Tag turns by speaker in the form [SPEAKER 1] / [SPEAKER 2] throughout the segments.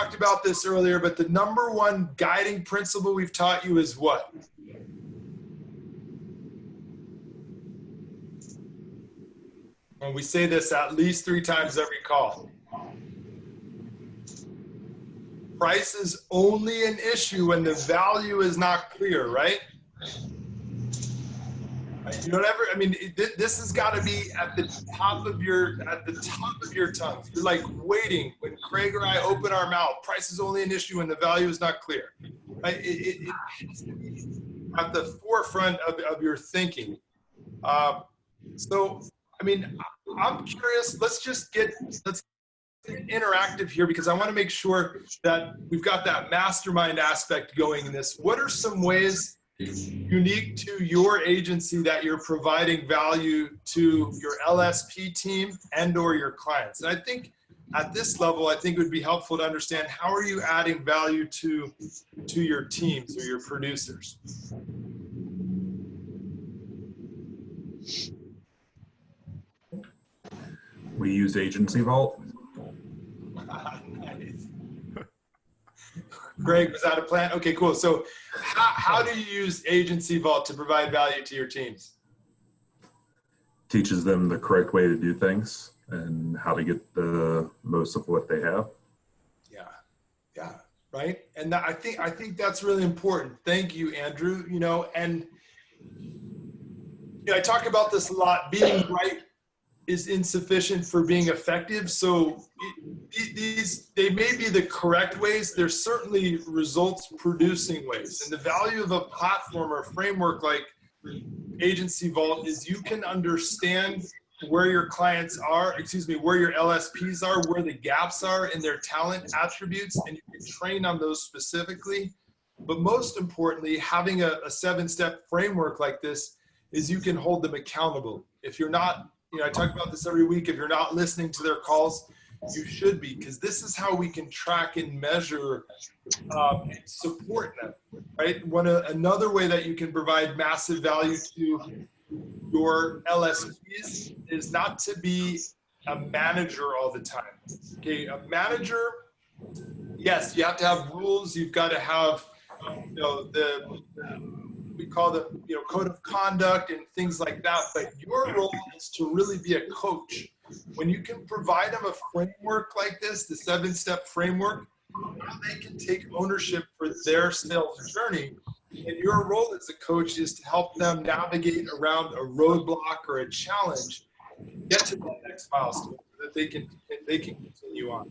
[SPEAKER 1] talked about this earlier, but the number one guiding principle we've taught you is what? And we say this at least 3 times every call. Price is only an issue when the value is not clear, right? You don't ever, I mean, this has got to be at the top of your tongue. You're like waiting when Craig or I open our mouth. Price is only an issue when the value is not clear. Right? It has to be at the forefront of your thinking. So, I mean, I'm curious. Let's get interactive here, because I want to make sure that we've got that mastermind aspect going in this. What are some ways unique to your agency that you're providing value to your LSP team and or your clients? And I think at this level, I think it would be helpful to understand, how are you adding value to your teams or your producers?
[SPEAKER 2] We use Agency Vault.
[SPEAKER 1] Nice. Greg, was that a plan? Okay, cool. So how do you use Agency Vault to provide value to your teams?
[SPEAKER 2] Teaches them the correct way to do things and how to get the most of what they have.
[SPEAKER 1] Yeah, right. And I think that's really important. Thank you, Andrew. You know, and I talk about this a lot. Being right is insufficient for being effective. So they may be the correct ways. There's certainly results producing ways. And the value of a platform or a framework like Agency Vault is you can understand where your clients are, where your LSPs are, where the gaps are in their talent attributes, and you can train on those specifically. But most importantly, having a 7-step framework like this is you can hold them accountable. If you're not, I talk about this every week, if you're not listening to their calls, you should be, because this is how we can track and measure and support them, right? Another way that you can provide massive value to your LSPs is not to be a manager all the time. Okay, a manager, yes, you have to have rules. You've got to have, we call the code of conduct and things like that. But your role is to really be a coach. When you can provide them a framework like this, the 7-step framework, now they can take ownership for their sales journey. And your role as a coach is to help them navigate around a roadblock or a challenge, get to the next milestone so that they can continue on.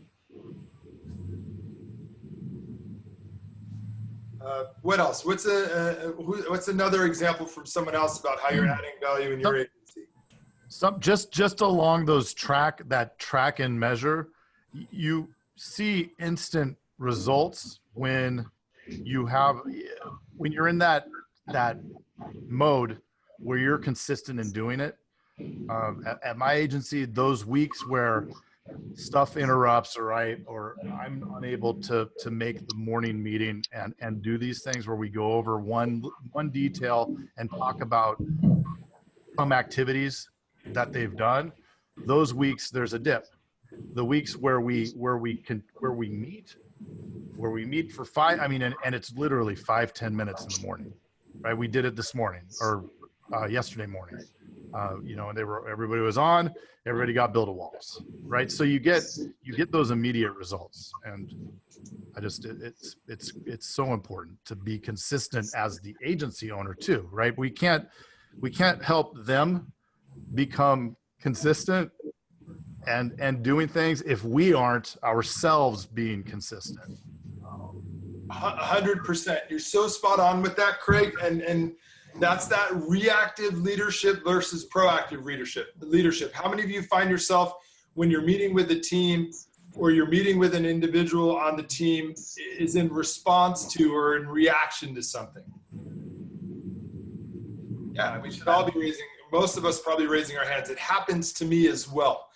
[SPEAKER 1] What else? What's another example from someone else about how you're adding value in your agency?
[SPEAKER 3] Just along those track and measure, you see instant results when you're in that mode where you're consistent in doing it. At my agency, those weeks where stuff interrupts, or I'm unable to make the morning meeting and do these things where we go over one detail and talk about some activities that they've done, those weeks there's a dip. The weeks where we meet for 5, and it's literally 5-10 minutes in the morning, right? We did it this morning or yesterday morning. And everybody was on, everybody got build-a-walls, right? So you get those immediate results, and it's so important to be consistent as the agency owner too, right? We can't help them become consistent and doing things if we aren't ourselves being consistent.
[SPEAKER 1] 100%. You're so spot on with that, Craig. And that's that reactive leadership versus proactive leadership. How many of you find yourself, when you're meeting with a team or you're meeting with an individual on the team, is in response to or in reaction to something? Yeah, we should all be most of us probably raising our hands. It happens to me as well.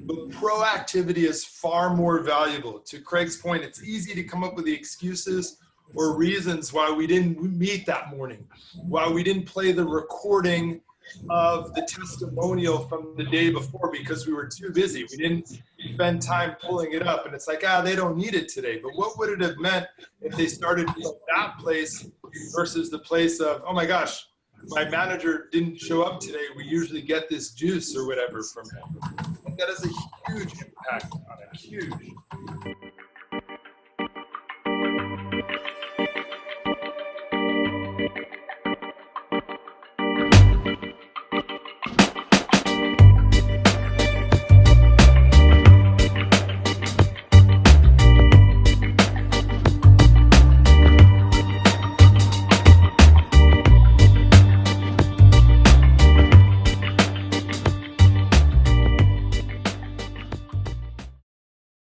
[SPEAKER 1] But proactivity is far more valuable. To Craig's point, it's easy to come up with the excuses or reasons why we didn't meet that morning, why we didn't play the recording of the testimonial from the day before because we were too busy. We didn't spend time pulling it up. And it's like, they don't need it today. But what would it have meant if they started from that place versus the place of, oh my gosh, my manager didn't show up today. We usually get this juice or whatever from him. And that has a huge impact on it, huge.